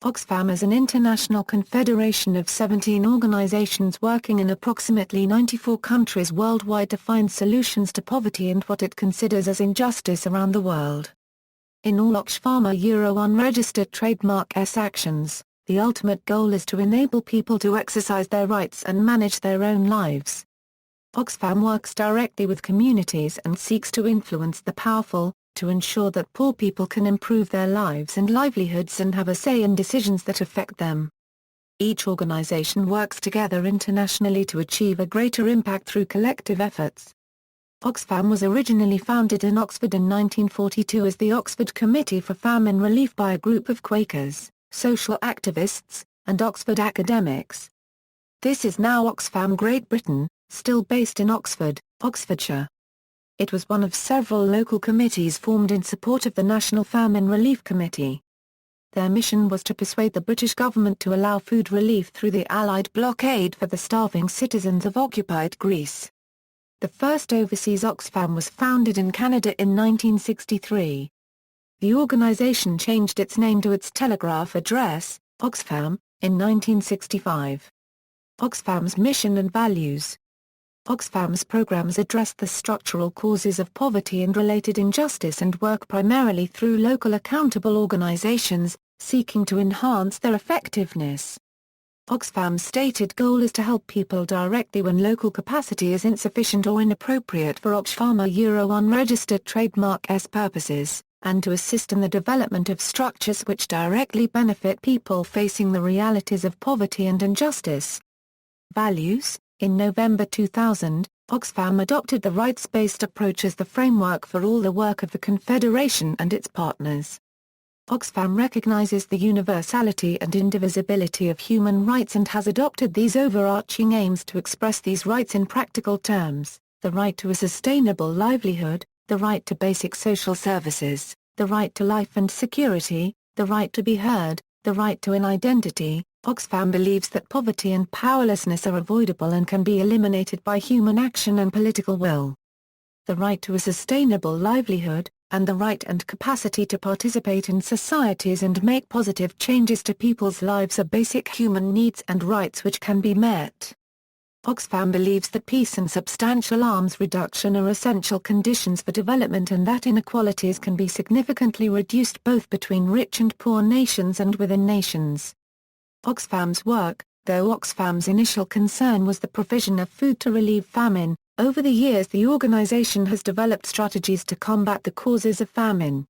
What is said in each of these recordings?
Oxfam is an international confederation of 17 organizations working in approximately 94 countries worldwide to find solutions to poverty and what it considers as injustice around the world. In all Oxfam Euro unregistered trademark S actions, the ultimate goal is to enable people to exercise their rights and manage their own lives. Oxfam works directly with communities and seeks to influence the powerful, to ensure that poor people can improve their lives and livelihoods and have a say in decisions that affect them. Each organization works together internationally to achieve a greater impact through collective efforts. Oxfam was originally founded in Oxford in 1942 as the Oxford Committee for Famine Relief by a group of Quakers, social activists, and Oxford academics. This is now Oxfam Great Britain, still based in Oxford, Oxfordshire. It was one of several local committees formed in support of the National Famine Relief Committee. Their mission was to persuade the British government to allow food relief through the Allied blockade for the starving citizens of occupied Greece. The first overseas Oxfam was founded in Canada in 1963. The organisation changed its name to its telegraph address, Oxfam, in 1965. Oxfam's mission and values. Oxfam's programs address the structural causes of poverty and related injustice and work primarily through local accountable organizations, seeking to enhance their effectiveness. Oxfam's stated goal is to help people directly when local capacity is insufficient or inappropriate for Oxfam Euro unregistered trademark S purposes, and to assist in the development of structures which directly benefit people facing the realities of poverty and injustice. Values. In November 2000, Oxfam adopted the rights-based approach as the framework for all the work of the Confederation and its partners. Oxfam recognizes the universality and indivisibility of human rights and has adopted these overarching aims to express these rights in practical terms: the right to a sustainable livelihood, the right to basic social services, the right to life and security, the right to be heard, the right to an identity. Oxfam believes that poverty and powerlessness are avoidable and can be eliminated by human action and political will. The right to a sustainable livelihood, and the right and capacity to participate in societies and make positive changes to people's lives are basic human needs and rights which can be met. Oxfam believes that peace and substantial arms reduction are essential conditions for development and that inequalities can be significantly reduced both between rich and poor nations and within nations. Oxfam's work. Though Oxfam's initial concern was the provision of food to relieve famine, over the years the organization has developed strategies to combat the causes of famine.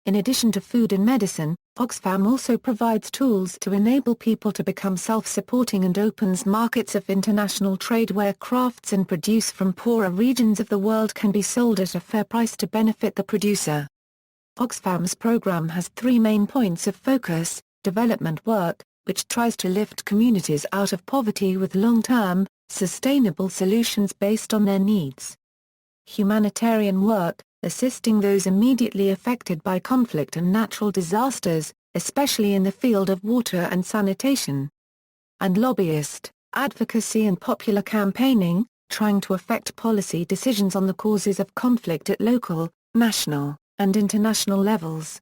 In addition to food and medicine, Oxfam also provides tools to enable people to become self-supporting and opens markets of international trade where crafts and produce from poorer regions of the world can be sold at a fair price to benefit the producer. Oxfam's program has three main points of focus: development work, which tries to lift communities out of poverty with long-term, sustainable solutions based on their needs. Humanitarian work, assisting those immediately affected by conflict and natural disasters, especially in the field of water and sanitation. And lobbyist, advocacy and popular campaigning, trying to affect policy decisions on the causes of conflict at local, national, and international levels.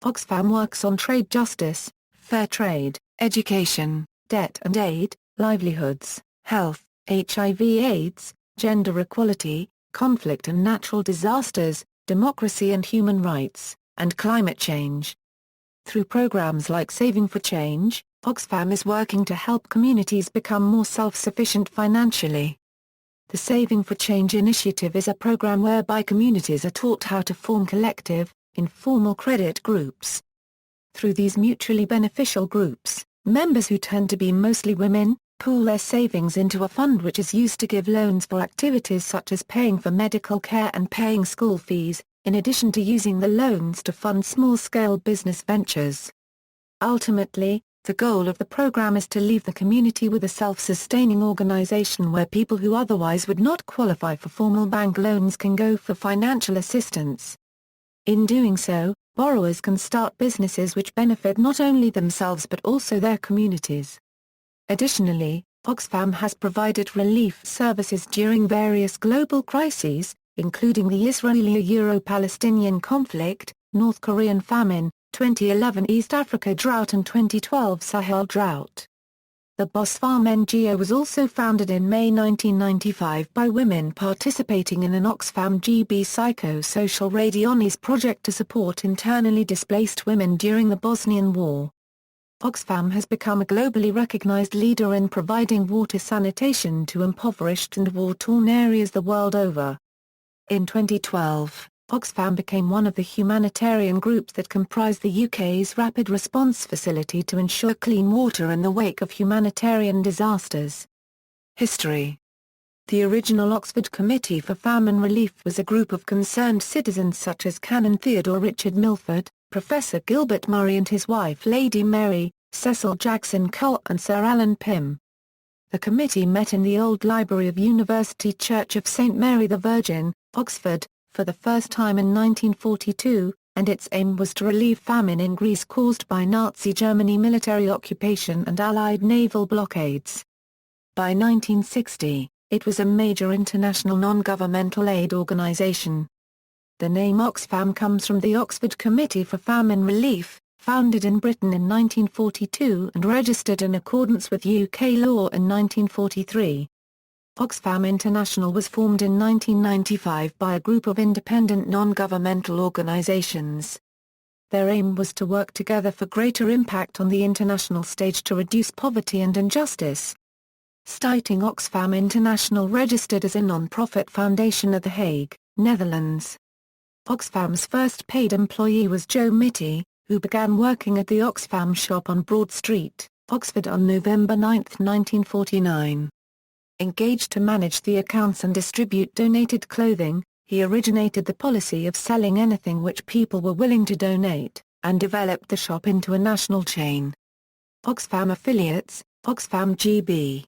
Oxfam works on trade justice, fair trade, education, debt and aid, livelihoods, health, HIV/AIDS, gender equality, conflict and natural disasters, democracy and human rights, and climate change. Through programs like Saving for Change, Oxfam is working to help communities become more self-sufficient financially. The Saving for Change initiative is a program whereby communities are taught how to form collective, informal credit groups. Through these mutually beneficial groups, members who tend to be mostly women, pool their savings into a fund which is used to give loans for activities such as paying for medical care and paying school fees, in addition to using the loans to fund small-scale business ventures. Ultimately, the goal of the program is to leave the community with a self-sustaining organization where people who otherwise would not qualify for formal bank loans can go for financial assistance. In doing so, borrowers can start businesses which benefit not only themselves but also their communities. Additionally, Oxfam has provided relief services during various global crises, including the Israeli-Euro-Palestinian conflict, North Korean famine, 2011 East Africa drought and 2012 Sahel drought. The Boss Farm NGO was also founded in May 1995 by women participating in an Oxfam GB psychosocial radionics project to support internally displaced women during the Bosnian War. Oxfam has become a globally recognized leader in providing water sanitation to impoverished and war-torn areas the world over. In 2012, Oxfam became one of the humanitarian groups that comprise the UK's Rapid Response Facility to ensure clean water in the wake of humanitarian disasters. History. The original Oxford Committee for Famine Relief was a group of concerned citizens such as Canon Theodore Richard Milford, Professor Gilbert Murray and his wife Lady Mary, Cecil Jackson Cole and Sir Alan Pym. The committee met in the old library of University Church of St Mary the Virgin, Oxford, for the first time in 1942, and its aim was to relieve famine in Greece caused by Nazi Germany military occupation and Allied naval blockades. By 1960, it was a major international non-governmental aid organisation. The name Oxfam comes from the Oxford Committee for Famine Relief, founded in Britain in 1942 and registered in accordance with UK law in 1943. Oxfam International was formed in 1995 by a group of independent non-governmental organisations. Their aim was to work together for greater impact on the international stage to reduce poverty and injustice. Stichting Oxfam International registered as a non-profit foundation at The Hague, Netherlands. Oxfam's first paid employee was Joe Mitty, who began working at the Oxfam shop on Broad Street, Oxford on November 9, 1949. Engaged to manage the accounts and distribute donated clothing, he originated the policy of selling anything which people were willing to donate, and developed the shop into a national chain. Oxfam affiliates, Oxfam GB.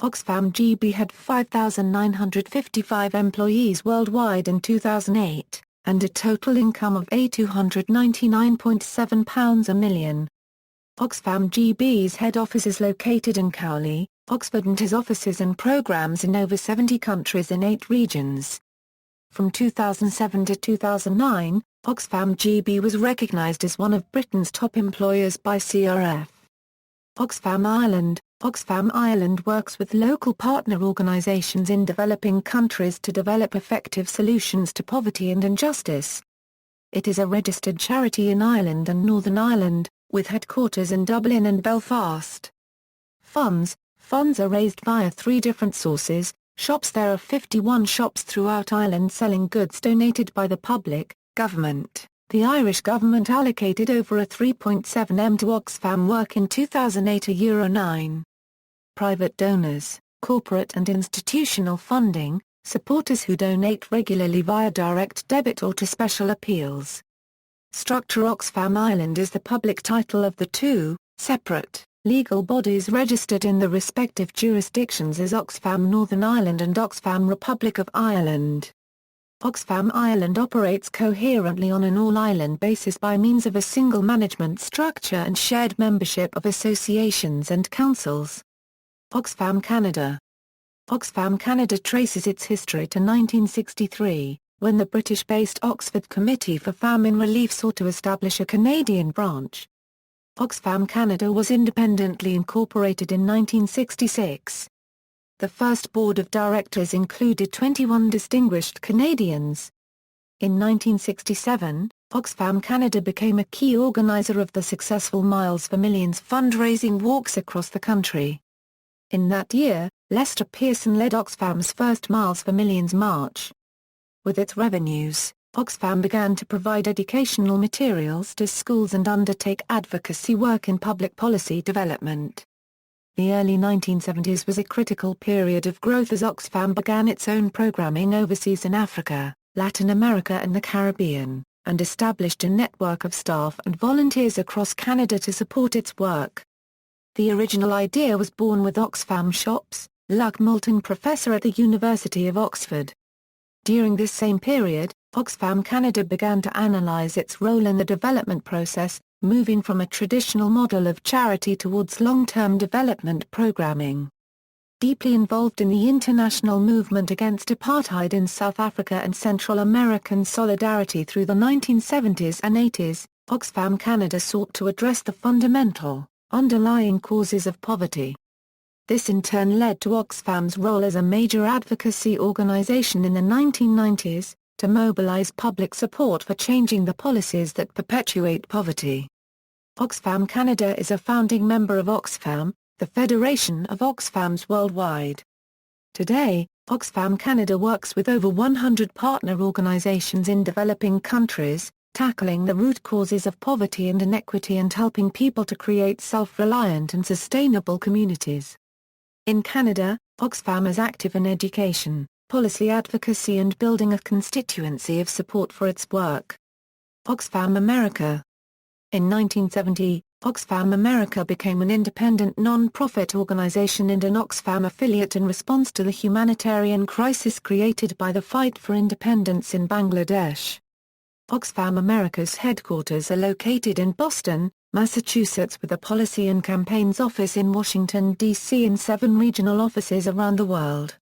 Oxfam GB had 5,955 employees worldwide in 2008, and a total income of £299.7 a million. Oxfam GB's head office is located in Cowley, Oxford and has offices and programmes in over 70 countries in 8 regions. From 2007 to 2009, Oxfam GB was recognised as one of Britain's top employers by CRF. Oxfam Ireland. Oxfam Ireland works with local partner organisations in developing countries to develop effective solutions to poverty and injustice. It is a registered charity in Ireland and Northern Ireland, with headquarters in Dublin and Belfast. Funds are raised via 3 different sources. Shops. There are 51 shops throughout Ireland selling goods donated by the public, government. The Irish government allocated over a €3.7 to Oxfam work in 2008 €9. Private donors, corporate and institutional funding, supporters who donate regularly via direct debit or to special appeals. Structure. Oxfam Ireland is the public title of the 2 separate legal bodies registered in the respective jurisdictions as Oxfam Northern Ireland and Oxfam Republic of Ireland. Oxfam Ireland operates coherently on an all-island basis by means of a single management structure and shared membership of associations and councils. Oxfam Canada. Oxfam Canada traces its history to 1963, when the British-based Oxford Committee for Famine Relief sought to establish a Canadian branch. Oxfam Canada was independently incorporated in 1966. The first board of directors included 21 distinguished Canadians. In 1967, Oxfam Canada became a key organizer of the successful Miles for Millions fundraising walks across the country. In that year, Lester Pearson led Oxfam's first Miles for Millions march. With its revenues, Oxfam began to provide educational materials to schools and undertake advocacy work in public policy development. The early 1970s was a critical period of growth as Oxfam began its own programming overseas in Africa, Latin America and the Caribbean, and established a network of staff and volunteers across Canada to support its work. The original idea was born with Oxfam shops, Luc Moulton, professor at the University of Oxford. During this same period, Oxfam Canada began to analyse its role in the development process, moving from a traditional model of charity towards long-term development programming. Deeply involved in the international movement against apartheid in South Africa and Central American solidarity through the 1970s and 80s, Oxfam Canada sought to address the fundamental, underlying causes of poverty. This in turn led to Oxfam's role as a major advocacy organisation in the 1990s, to mobilise public support for changing the policies that perpetuate poverty. Oxfam Canada is a founding member of Oxfam, the federation of Oxfams worldwide. Today, Oxfam Canada works with over 100 partner organisations in developing countries, tackling the root causes of poverty and inequity and helping people to create self-reliant and sustainable communities. In Canada, Oxfam is active in education, policy advocacy and building a constituency of support for its work. Oxfam America. In 1970, Oxfam America became an independent non-profit organization and an Oxfam affiliate in response to the humanitarian crisis created by the fight for independence in Bangladesh. Oxfam America's headquarters are located in Boston, Massachusetts, with a policy and campaigns office in Washington, D.C. and 7 regional offices around the world.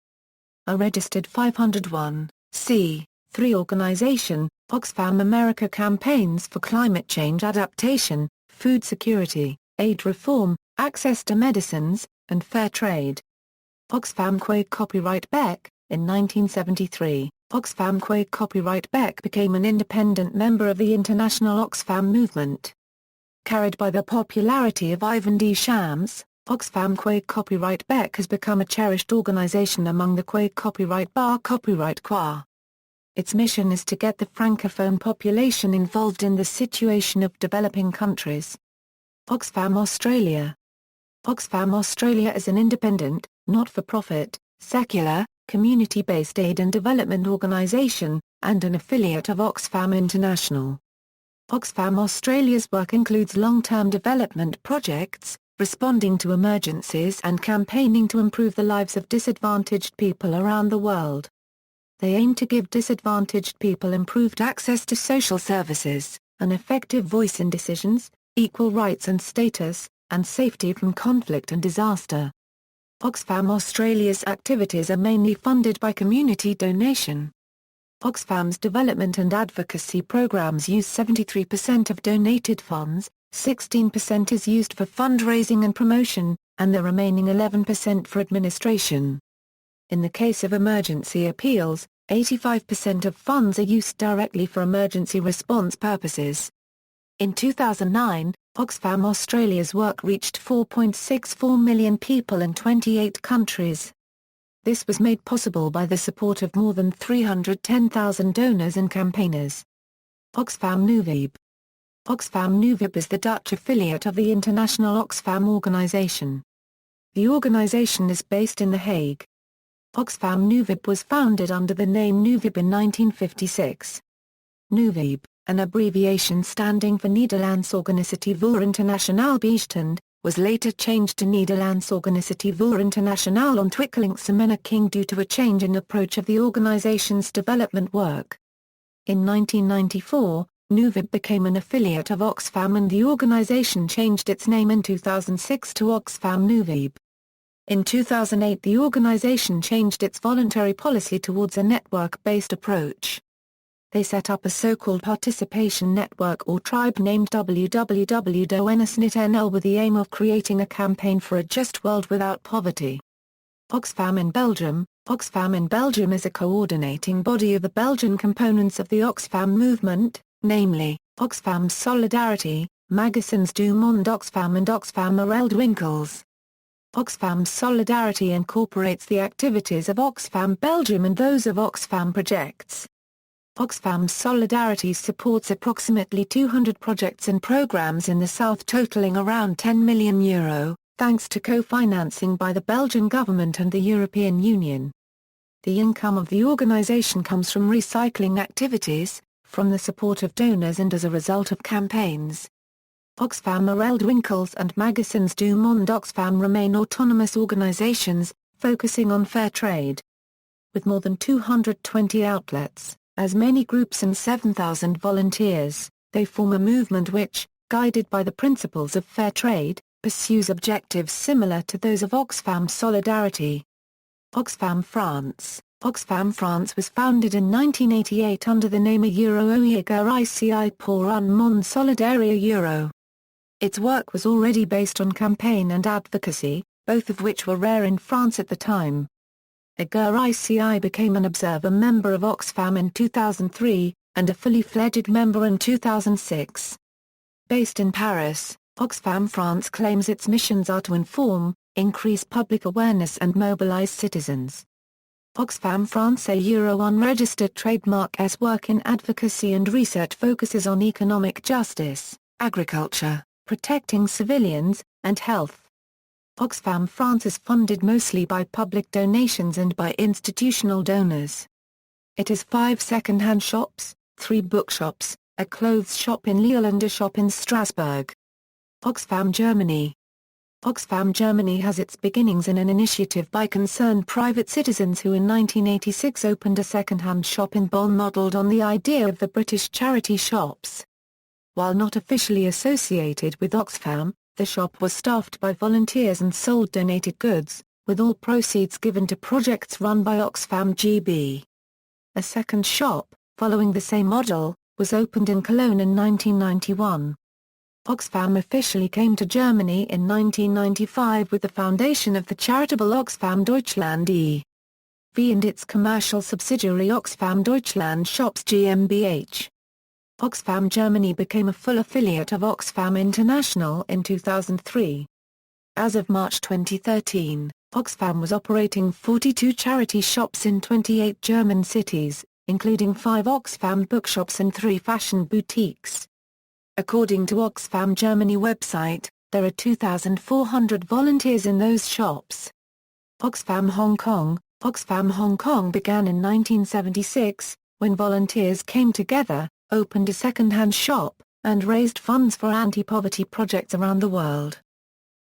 A registered 501(c)(3) organization, Oxfam America campaigns for climate change adaptation, food security, aid reform, access to medicines, and fair trade. Oxfam Quake Copyright Beck. In 1973, Oxfam Quake Copyright Beck became an independent member of the international Oxfam movement. Carried by the popularity of Ivan D. Shams, Oxfam Quake Copyright Beck has become a cherished organization among the Quake Copyright Bar Copyright Choir. Its mission is to get the francophone population involved in the situation of developing countries. Oxfam Australia. Oxfam Australia is an independent, not-for-profit, secular, community-based aid and development organisation, and an affiliate of Oxfam International. Oxfam Australia's work includes long-term development projects, responding to emergencies and campaigning to improve the lives of disadvantaged people around the world. They aim to give disadvantaged people improved access to social services, an effective voice in decisions, equal rights and status, and safety from conflict and disaster. Oxfam Australia's activities are mainly funded by community donation. Oxfam's development and advocacy programs use 73% of donated funds, 16% is used for fundraising and promotion, and the remaining 11% for administration. In the case of emergency appeals, 85% of funds are used directly for emergency response purposes. In 2009, Oxfam Australia's work reached 4.64 million people in 28 countries. This was made possible by the support of more than 310,000 donors and campaigners. Oxfam NUVIB. Oxfam NUVIB is the Dutch affiliate of the International Oxfam Organization. The organization is based in The Hague. Oxfam NUVIB was founded under the name NUVIB in 1956. NUVIB, an abbreviation standing for Nederlandse Organisatie voor Internationale Bijstand, was later changed to Nederlandse Organisatie voor Internationale Ontwikkelingssamenwerking due to a change in approach of the organization's development work. In 1994, NUVIB became an affiliate of Oxfam and the organization changed its name in 2006 to Oxfam NUVIB. In 2008 the organization changed its voluntary policy towards a network-based approach. They set up a so-called participation network or tribe named www.ONSNIT-NL with the aim of creating a campaign for a just world without poverty. Oxfam in Belgium. Oxfam in Belgium is a coordinating body of the Belgian components of the Oxfam movement, namely, Oxfam Solidarity, Magazines du Monde Oxfam and Oxfam Winkels. Oxfam Solidarity incorporates the activities of Oxfam Belgium and those of Oxfam Projects. Oxfam Solidarity supports approximately 200 projects and programs in the south totaling around €10 million, thanks to co-financing by the Belgian government and the European Union. The income of the organization comes from recycling activities, from the support of donors and as a result of campaigns. Oxfam Winkels and Magazines du Monde Oxfam remain autonomous organizations, focusing on fair trade. With more than 220 outlets, as many groups and 7,000 volunteers, they form a movement which, guided by the principles of fair trade, pursues objectives similar to those of Oxfam Solidarity. Oxfam France. Oxfam France was founded in 1988 under the name Oegar pour un monde solidaire. Its work was already based on campaign and advocacy, both of which were rare in France at the time. Oegar became an observer member of Oxfam in 2003, and a fully fledged member in 2006. Based in Paris, Oxfam France claims its missions are to inform, increase public awareness and mobilize citizens. Oxfam France unregistered trademark's work in advocacy and research focuses on economic justice, agriculture, protecting civilians, and health. Oxfam France is funded mostly by public donations and by institutional donors. It has 5 second-hand shops, 3 bookshops, a clothes shop in Lille and a shop in Strasbourg. Oxfam Germany. Oxfam Germany has its beginnings in an initiative by concerned private citizens who in 1986 opened a second-hand shop in Bonn modelled on the idea of the British charity shops. While not officially associated with Oxfam, the shop was staffed by volunteers and sold donated goods, with all proceeds given to projects run by Oxfam GB. A second shop, following the same model, was opened in Cologne in 1991. Oxfam officially came to Germany in 1995 with the foundation of the charitable Oxfam Deutschland e.V. and its commercial subsidiary Oxfam Deutschland Shops GmbH. Oxfam Germany became a full affiliate of Oxfam International in 2003. As of March 2013, Oxfam was operating 42 charity shops in 28 German cities, including 5 Oxfam bookshops and 3 fashion boutiques. According to Oxfam Germany website, there are 2,400 volunteers in those shops. Oxfam Hong Kong. Oxfam Hong Kong began in 1976, when volunteers came together, opened a second-hand shop, and raised funds for anti-poverty projects around the world.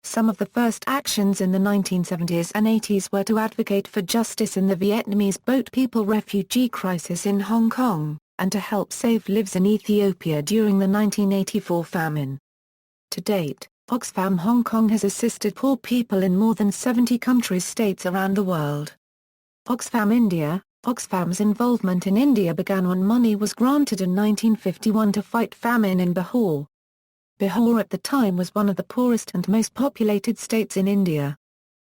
Some of the first actions in the 1970s and 80s were to advocate for justice in the Vietnamese boat people refugee crisis in Hong Kong, and to help save lives in Ethiopia during the 1984 famine. To date, Oxfam Hong Kong has assisted poor people in more than 70 countries states around the world. Oxfam India. Oxfam's involvement in India began when money was granted in 1951 to fight famine in Bihar. Bihar at the time was one of the poorest and most populated states in India.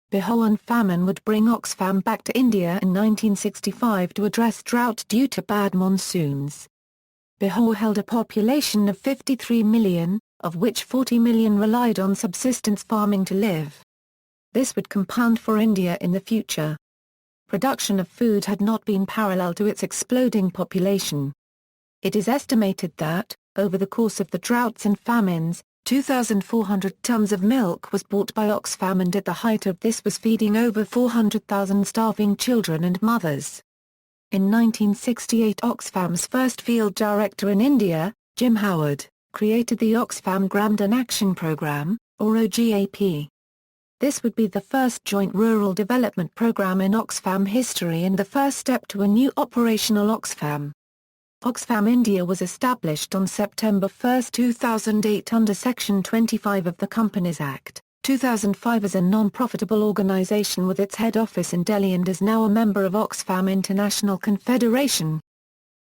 Bihar and famine would bring Oxfam back to India in 1965 to address drought due to bad monsoons. Bihar held a population of 53 million, of which 40 million relied on subsistence farming to live. This would compound for India in the future. Production of food had not been parallel to its exploding population. It is estimated that, over the course of the droughts and famines, 2,400 tons of milk was bought by Oxfam, and at the height of this was feeding over 400,000 starving children and mothers. In 1968, Oxfam's first field director in India, Jim Howard, created the Oxfam Gramdan Action Programme, or OGAP. This would be the first joint rural development programme in Oxfam history and the first step to a new operational Oxfam. Oxfam India was established on September 1, 2008 under Section 25 of the Companies Act, 2005 as a non-profitable organisation with its head office in Delhi and is now a member of Oxfam International Confederation.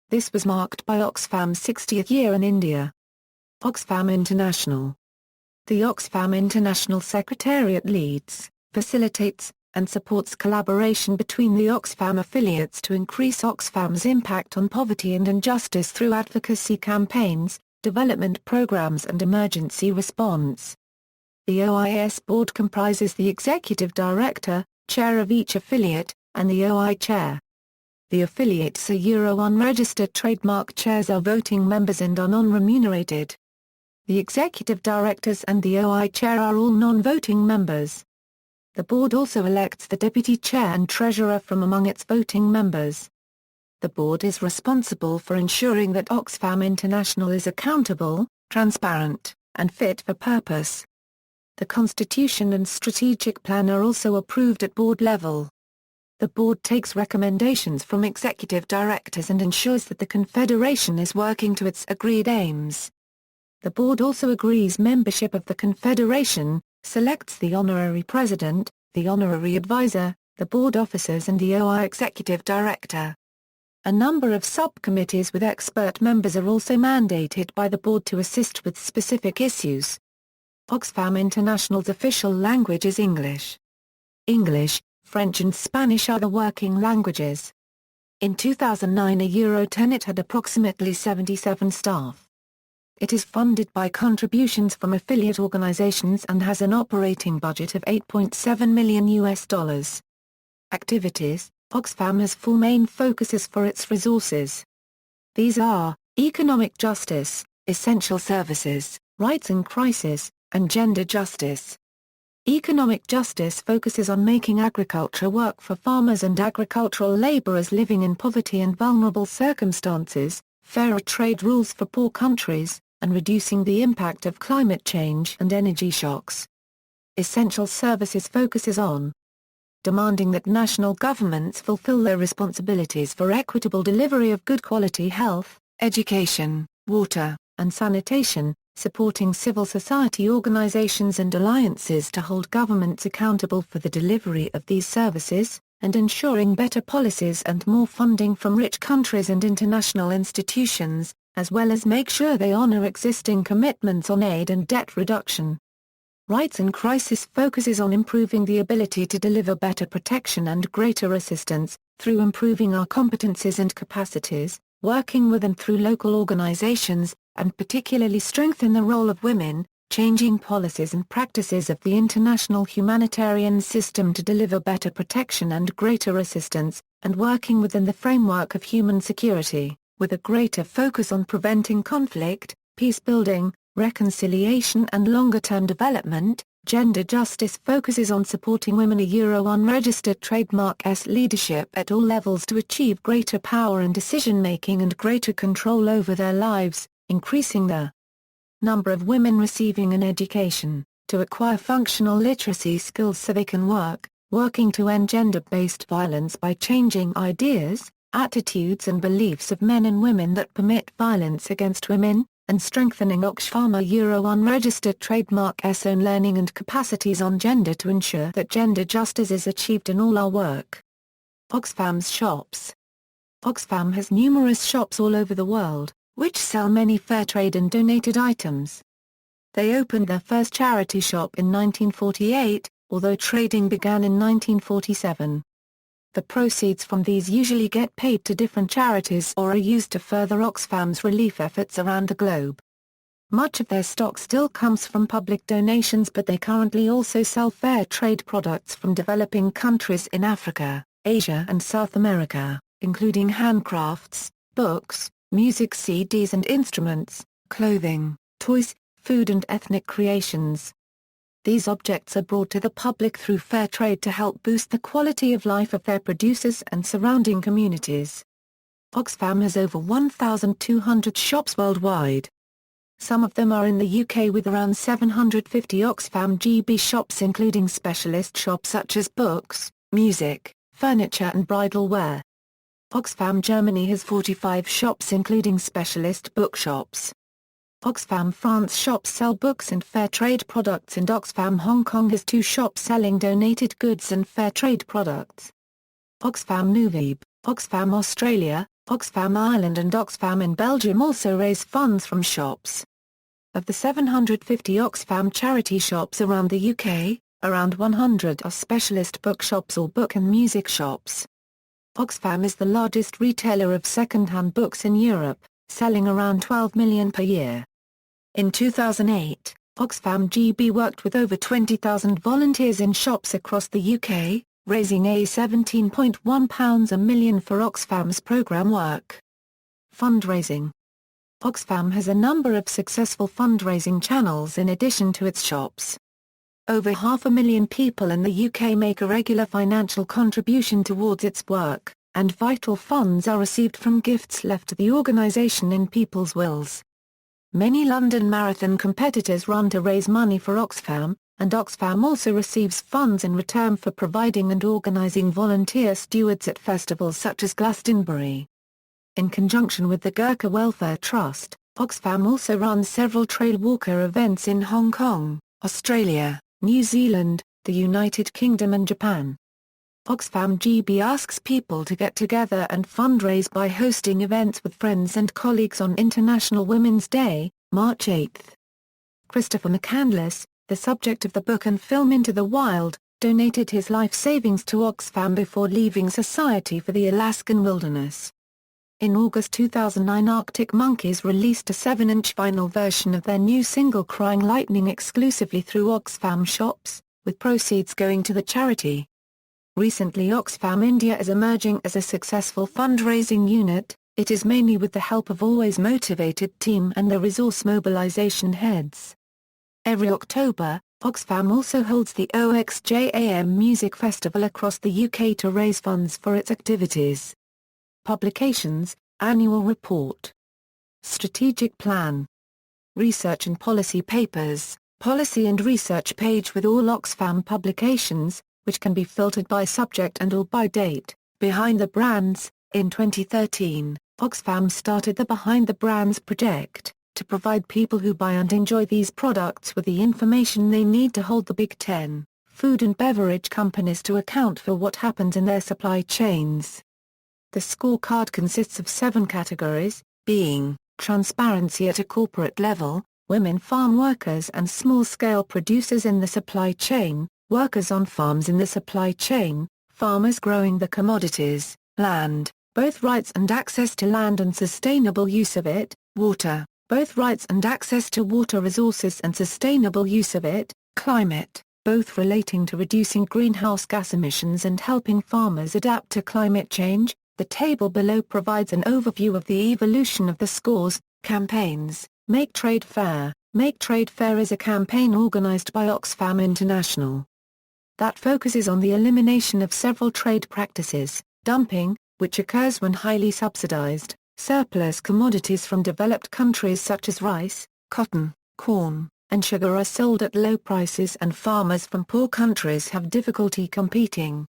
This was marked by Oxfam's 60th year in India. Oxfam International. The Oxfam International Secretariat leads, facilitates, and supports collaboration between the Oxfam affiliates to increase Oxfam's impact on poverty and injustice through advocacy campaigns, development programs and emergency response. The OIS board comprises the executive director, chair of each affiliate, and the OI chair. The affiliates are unregistered trademark chairs are voting members and are non-remunerated. The executive directors and the OI chair are all non-voting members. The board also elects the deputy chair and treasurer from among its voting members. The board is responsible for ensuring that Oxfam International is accountable, transparent, and fit for purpose. The constitution and strategic plan are also approved at board level. The board takes recommendations from executive directors and ensures that the Confederation is working to its agreed aims. The board also agrees membership of the Confederation, selects the honorary president, the honorary advisor, the board officers and the OI executive director. A number of subcommittees with expert members are also mandated by the board to assist with specific issues. Oxfam International's official language is English. English, French and Spanish are the working languages. In 2009 €10 it had approximately 77 staff. It is funded by contributions from affiliate organizations and has an operating budget of $8.7 million. Activities: Oxfam has four main focuses for its resources. These are, economic justice, essential services, rights in crisis, and gender justice. Economic justice focuses on making agriculture work for farmers and agricultural laborers living in poverty and vulnerable circumstances, fairer trade rules for poor countries, and reducing the impact of climate change and energy shocks. Essential services focuses on demanding that national governments fulfill their responsibilities for equitable delivery of good quality health, education, water, and sanitation, supporting civil society organizations and alliances to hold governments accountable for the delivery of these services, and ensuring better policies and more funding from rich countries and international institutions, as well as make sure they honor existing commitments on aid and debt reduction. Rights in Crisis focuses on improving the ability to deliver better protection and greater assistance, through improving our competencies and capacities, working with and through local organizations, and particularly strengthen the role of women, changing policies and practices of the international humanitarian system to deliver better protection and greater assistance, and working within the framework of human security, with a greater focus on preventing conflict, peace building, reconciliation and longer-term development. Gender justice focuses on supporting women unregistered trademark leadership at all levels to achieve greater power and decision-making and greater control over their lives, increasing the number of women receiving an education, to acquire functional literacy skills so they can work, working to end gender-based violence by changing ideas, attitudes and beliefs of men and women that permit violence against women, and strengthening Oxfam unregistered trademark's own learning and capacities on gender to ensure that gender justice is achieved in all our work. Oxfam's shops. Oxfam has numerous shops all over the world, which sell many fair trade and donated items. They opened their first charity shop in 1948, although trading began in 1947. The proceeds from these usually get paid to different charities or are used to further Oxfam's relief efforts around the globe. Much of their stock still comes from public donations, but they currently also sell fair trade products from developing countries in Africa, Asia and South America, including handcrafts, books, music CDs and instruments, clothing, toys, food and ethnic creations. These objects are brought to the public through fair trade to help boost the quality of life of their producers and surrounding communities. Oxfam has over 1,200 shops worldwide. Some of them are in the UK with around 750 Oxfam GB shops, including specialist shops such as books, music, furniture and bridal wear. Oxfam Germany has 45 shops including specialist bookshops. Oxfam France shops sell books and fair trade products, and Oxfam Hong Kong has 2 shops selling donated goods and fair trade products. Oxfam Nuvib, Oxfam Australia, Oxfam Ireland and Oxfam in Belgium also raise funds from shops. Of the 750 Oxfam charity shops around the UK, around 100 are specialist bookshops or book and music shops. Oxfam is the largest retailer of second-hand books in Europe, selling around 12 million per year. In 2008, Oxfam GB worked with over 20,000 volunteers in shops across the UK, raising £17.1 a million for Oxfam's programme work. Fundraising. Oxfam has a number of successful fundraising channels in addition to its shops. Over 500,000 people in the UK make a regular financial contribution towards its work, and vital funds are received from gifts left to the organisation in people's wills. Many London Marathon competitors run to raise money for Oxfam, and Oxfam also receives funds in return for providing and organising volunteer stewards at festivals such as Glastonbury. In conjunction with the Gurkha Welfare Trust, Oxfam also runs several trail walker events in Hong Kong, Australia, New Zealand, the United Kingdom and Japan. Oxfam GB asks people to get together and fundraise by hosting events with friends and colleagues on International Women's Day, March 8. Christopher McCandless, the subject of the book and film Into the Wild, donated his life savings to Oxfam before leaving Society for the Alaskan Wilderness. In August 2009, Arctic Monkeys released a 7-inch vinyl version of their new single Crying Lightning exclusively through Oxfam shops, with proceeds going to the charity. Recently, Oxfam India is emerging as a successful fundraising unit. It is mainly with the help of always motivated team and the resource mobilization heads. Every October, Oxfam also holds the OXJAM Music Festival across the UK to raise funds for its activities. Publications, Annual Report. Strategic Plan. Research and Policy Papers, Policy and Research page with all Oxfam publications, which can be filtered by subject and/or by date. Behind the Brands. In 2013, Oxfam started the Behind the Brands project, to provide people who buy and enjoy these products with the information they need to hold the Big 10 food and beverage companies to account for what happens in their supply chains. The scorecard consists of 7 categories, being, transparency at a corporate level, women farm workers and small-scale producers in the supply chain, workers on farms in the supply chain, farmers growing the commodities, land, both rights and access to land and sustainable use of it, water, both rights and access to water resources and sustainable use of it, climate, both relating to reducing greenhouse gas emissions and helping farmers adapt to climate change. The table below provides an overview of the evolution of the scores. Campaigns. Make Trade Fair. Make Trade Fair is a campaign organized by Oxfam International that focuses on the elimination of several trade practices. Dumping, which occurs when highly subsidized, surplus commodities from developed countries such as rice, cotton, corn, and sugar are sold at low prices and farmers from poor countries have difficulty competing.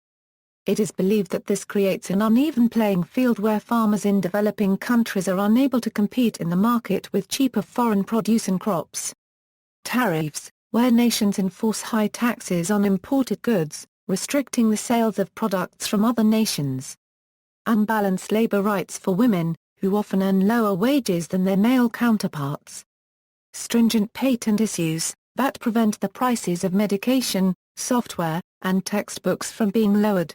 It is believed that this creates an uneven playing field where farmers in developing countries are unable to compete in the market with cheaper foreign produce and crops. Tariffs, where nations enforce high taxes on imported goods, restricting the sales of products from other nations. Unbalanced labor rights for women, who often earn lower wages than their male counterparts. Stringent patent issues, that prevent the prices of medication, software, and textbooks from being lowered.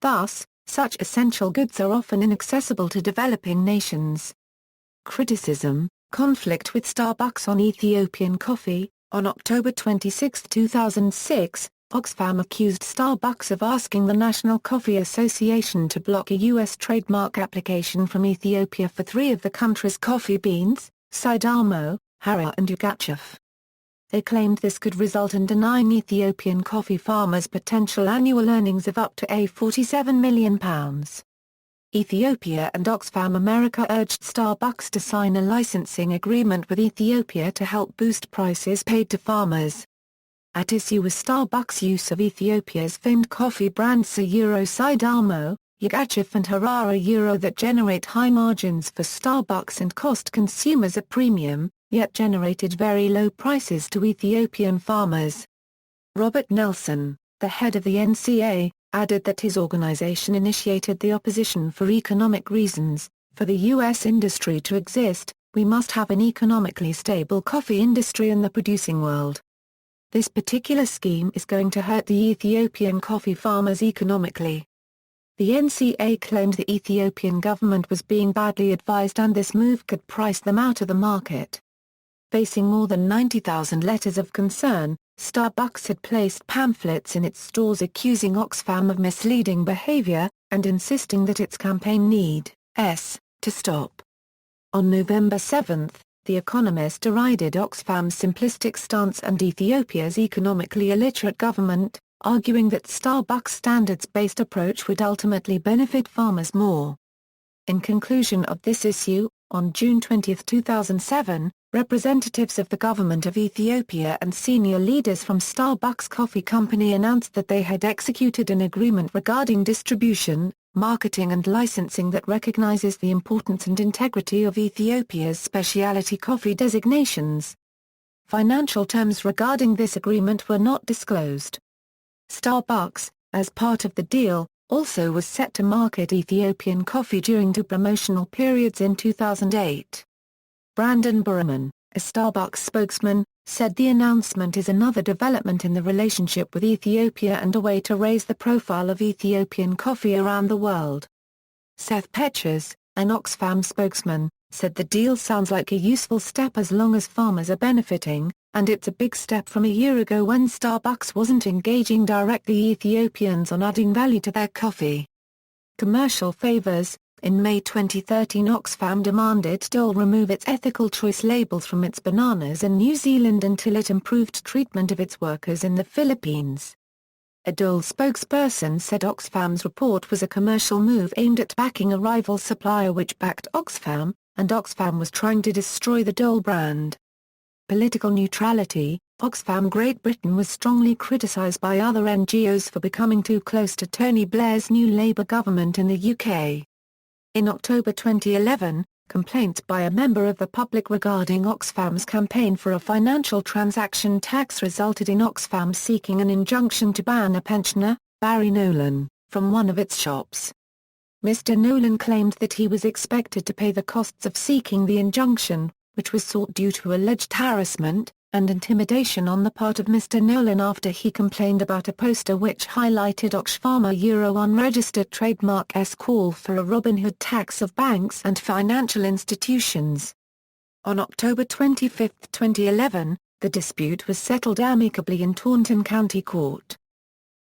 Thus, such essential goods are often inaccessible to developing nations. Criticism, conflict with Starbucks on Ethiopian coffee. On October 26, 2006, Oxfam accused Starbucks of asking the National Coffee Association to block a U.S. trademark application from Ethiopia for 3 of the country's coffee beans, Sidamo, Harar and Yugachef. They claimed this could result in denying Ethiopian coffee farmers potential annual earnings of up to £47 million. Ethiopia and Oxfam America urged Starbucks to sign a licensing agreement with Ethiopia to help boost prices paid to farmers. At issue was Starbucks' use of Ethiopia's famed coffee brands Sidamo, Yugachef and Harar that generate high margins for Starbucks and cost consumers a premium, yet generated very low prices to Ethiopian farmers. Robert Nelson, the head of the NCA, added that his organization initiated the opposition for economic reasons. For the U.S. industry to exist, we must have an economically stable coffee industry in the producing world. This particular scheme is going to hurt the Ethiopian coffee farmers economically. The NCA claimed the Ethiopian government was being badly advised and this move could price them out of the market. Facing more than 90,000 letters of concern, Starbucks had placed pamphlets in its stores accusing Oxfam of misleading behavior, and insisting that its campaign needs to stop. On November 7, The Economist derided Oxfam's simplistic stance and Ethiopia's economically illiterate government, arguing that Starbucks' standards-based approach would ultimately benefit farmers more. In conclusion of this issue, on June 20, 2007, representatives of the government of Ethiopia and senior leaders from Starbucks Coffee Company announced that they had executed an agreement regarding distribution, marketing and licensing that recognizes the importance and integrity of Ethiopia's specialty coffee designations. Financial terms regarding this agreement were not disclosed. Starbucks, as part of the deal, also was set to market Ethiopian coffee during two promotional periods in 2008. Brandon Burman, a Starbucks spokesman, said the announcement is another development in the relationship with Ethiopia and a way to raise the profile of Ethiopian coffee around the world. Seth Petchers, an Oxfam spokesman, said the deal sounds like a useful step as long as farmers are benefiting, and it's a big step from a year ago when Starbucks wasn't engaging directly Ethiopians on adding value to their coffee. Commercial favors. In May 2013, Oxfam demanded Dole remove its ethical choice labels from its bananas in New Zealand until it improved treatment of its workers in the Philippines. A Dole spokesperson said Oxfam's report was a commercial move aimed at backing a rival supplier which backed Oxfam, and Oxfam was trying to destroy the Dole brand. Political neutrality. Oxfam Great Britain was strongly criticised by other NGOs for becoming too close to Tony Blair's new Labour government in the UK. In October 2011, complaints by a member of the public regarding Oxfam's campaign for a financial transaction tax resulted in Oxfam seeking an injunction to ban a pensioner, Barry Nolan, from one of its shops. Mr. Nolan claimed that he was expected to pay the costs of seeking the injunction, which was sought due to alleged harassment and intimidation on the part of Mr. Nolan after he complained about a poster which highlighted Oxfam Euro unregistered trademark's call for a Robin Hood tax of banks and financial institutions. On October 25, 2011, the dispute was settled amicably in Taunton County Court.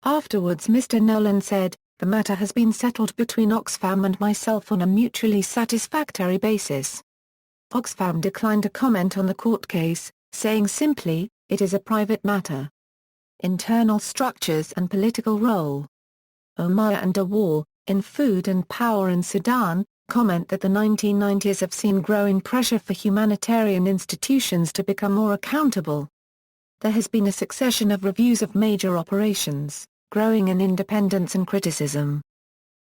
Afterwards Mr. Nolan said, "The matter has been settled between Oxfam and myself on a mutually satisfactory basis." Oxfam declined to comment on the court case, saying simply, "It is a private matter." Internal structures and political role. Omar and Awar, in Food and Power in Sudan, comment that the 1990s have seen growing pressure for humanitarian institutions to become more accountable. There has been a succession of reviews of major operations, growing in independence and criticism.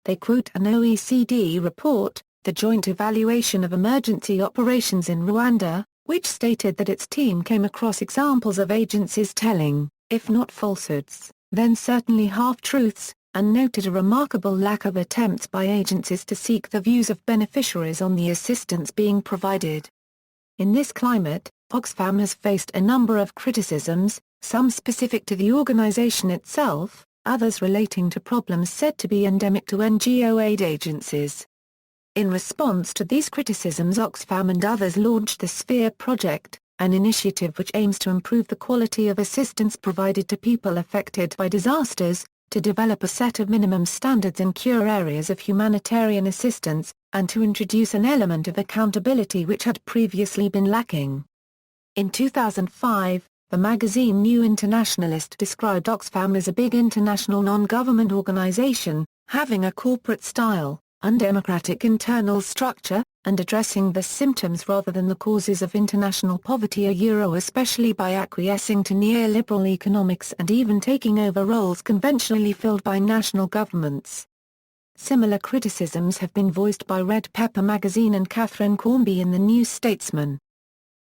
They quote an OECD report, the Joint Evaluation of Emergency Operations in Rwanda, which stated that its team came across examples of agencies telling, if not falsehoods, then certainly half-truths, and noted a remarkable lack of attempts by agencies to seek the views of beneficiaries on the assistance being provided. In this climate, Oxfam has faced a number of criticisms, some specific to the organization itself, others relating to problems said to be endemic to NGO aid agencies. In response to these criticisms, Oxfam and others launched the Sphere Project, an initiative which aims to improve the quality of assistance provided to people affected by disasters, to develop a set of minimum standards in core areas of humanitarian assistance, and to introduce an element of accountability which had previously been lacking. In 2005, the magazine New Internationalist described Oxfam as a big international non-government organization, having a corporate style, undemocratic internal structure, and addressing the symptoms rather than the causes of international poverty especially by acquiescing to neoliberal economics and even taking over roles conventionally filled by national governments. Similar criticisms have been voiced by Red Pepper magazine and Catherine Cornby in the New Statesman.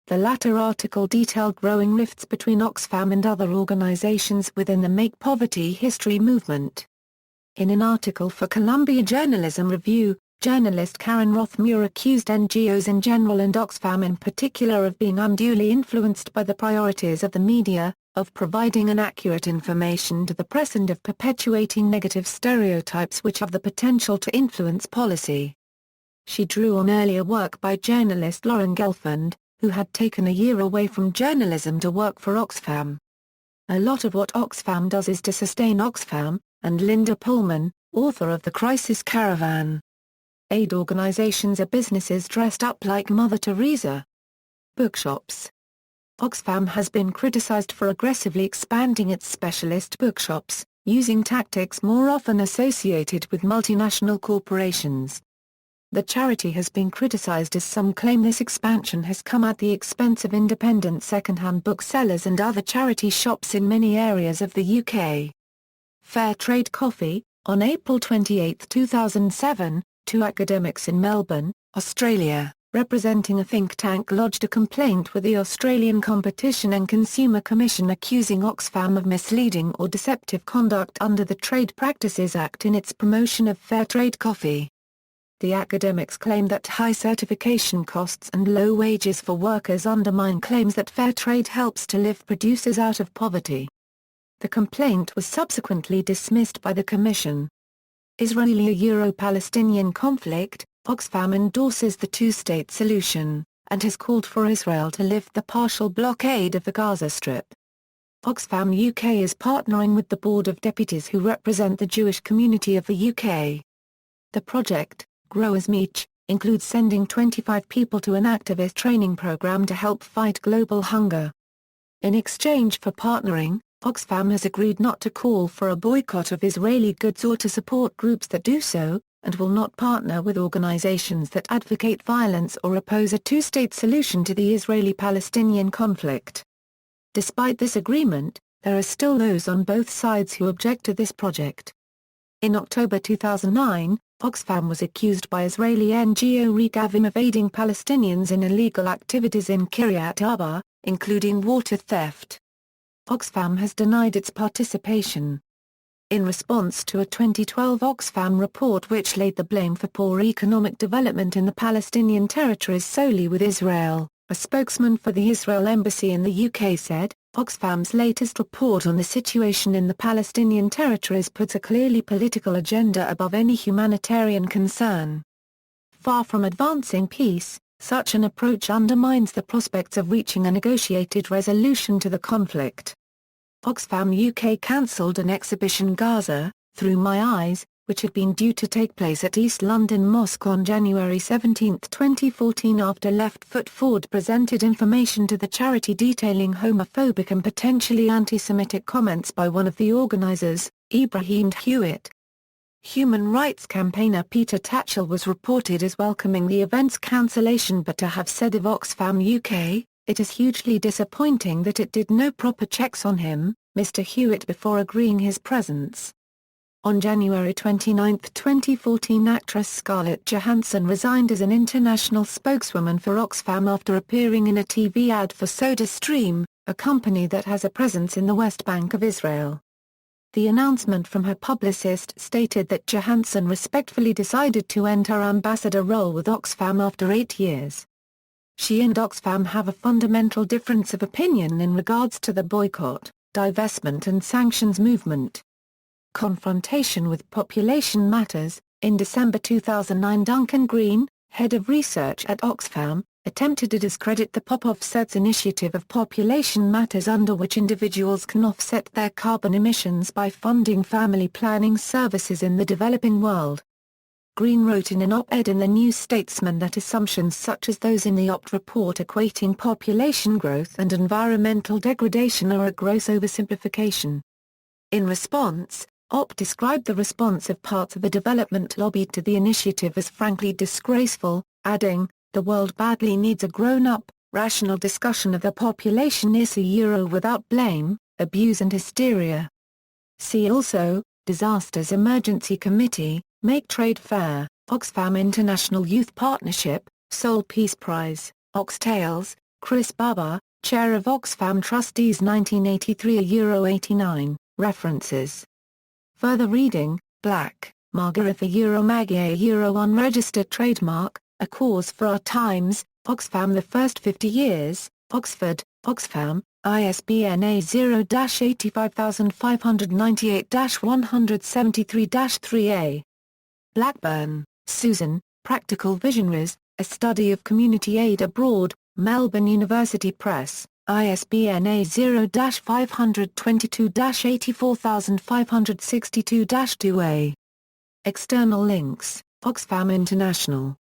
The latter article detailed growing rifts between Oxfam and other organizations within the Make Poverty History movement. In an article for Columbia Journalism Review, journalist Karen Rothmuir accused NGOs in general and Oxfam in particular of being unduly influenced by the priorities of the media, of providing inaccurate information to the press and of perpetuating negative stereotypes which have the potential to influence policy. She drew on earlier work by journalist Lauren Gelfand, who had taken a year away from journalism to work for Oxfam. "A lot of what Oxfam does is to sustain Oxfam," and Linda Pullman, author of The Crisis Caravan. Aid organizations are businesses dressed up like Mother Teresa. Bookshops. Oxfam has been criticized for aggressively expanding its specialist bookshops, using tactics more often associated with multinational corporations. The charity has been criticized as some claim this expansion has come at the expense of independent second-hand booksellers and other charity shops in many areas of the UK. Fair Trade Coffee. On April 28, 2007, two academics in Melbourne, Australia, representing a think tank, lodged a complaint with the Australian Competition and Consumer Commission accusing Oxfam of misleading or deceptive conduct under the Trade Practices Act in its promotion of fair trade coffee. The academics claim that high certification costs and low wages for workers undermine claims that fair trade helps to lift producers out of poverty. The complaint was subsequently dismissed by the Commission. Israeli-Palestinian conflict. Oxfam endorses the two-state solution, and has called for Israel to lift the partial blockade of the Gaza Strip. Oxfam UK is partnering with the Board of Deputies who represent the Jewish community of the UK. The project, Growers Meet, includes sending 25 people to an activist training program to help fight global hunger. In exchange for partnering, Oxfam has agreed not to call for a boycott of Israeli goods or to support groups that do so, and will not partner with organizations that advocate violence or oppose a two-state solution to the Israeli-Palestinian conflict. Despite this agreement, there are still those on both sides who object to this project. In October 2009, Oxfam was accused by Israeli NGO Regavim of aiding Palestinians in illegal activities in Kiryat Arba, including water theft. Oxfam has denied its participation. In response to a 2012 Oxfam report which laid the blame for poor economic development in the Palestinian territories solely with Israel, a spokesman for the Israel Embassy in the UK said, Oxfam's latest report on the situation in the Palestinian territories puts a clearly political agenda above any humanitarian concern. Far from advancing peace, such an approach undermines the prospects of reaching a negotiated resolution to the conflict. Oxfam UK cancelled an exhibition Gaza, Through My Eyes, which had been due to take place at East London Mosque on January 17, 2014 after Left Foot Forward presented information to the charity detailing homophobic and potentially anti-Semitic comments by one of the organisers, Ibrahim Hewitt. Human rights campaigner Peter Tatchell was reported as welcoming the event's cancellation but to have said of Oxfam UK, "It is hugely disappointing that it did no proper checks on him, Mr. Hewitt," before agreeing his presence. On January 29, 2014, actress Scarlett Johansson resigned as an international spokeswoman for Oxfam after appearing in a TV ad for SodaStream, a company that has a presence in the West Bank of Israel. The announcement from her publicist stated that Johansson respectfully decided to end her ambassador role with Oxfam after 8 years. She and Oxfam have a fundamental difference of opinion in regards to the boycott, divestment and sanctions movement. Confrontation with Population Matters. In December 2009, Duncan Green, head of research at Oxfam, attempted to discredit the Offsets initiative of Population Matters, under which individuals can offset their carbon emissions by funding family planning services in the developing world. Green wrote in an op-ed in the New Statesman that assumptions such as those in the OPT report equating population growth and environmental degradation are a gross oversimplification. In response, OPT described the response of parts of the development lobby to the initiative as frankly disgraceful, adding, "The world badly needs a grown-up, rational discussion of the population issue without blame, abuse and hysteria." See also, Disasters Emergency Committee, Make Trade Fair, Oxfam International Youth Partnership, Seoul Peace Prize, Oxtails, Chris Baba, Chair of Oxfam Trustees 1983-89, references. Further reading, Black, Margaret Magie unregistered trademark, A Cause for Our Times, Oxfam The First 50 Years, Oxford, Oxfam, ISBN A0-85598-173-3A. Blackburn, Susan, Practical Visionaries, A Study of Community Aid Abroad, Melbourne University Press, ISBN A0-522-84562-2A. External links, Oxfam International.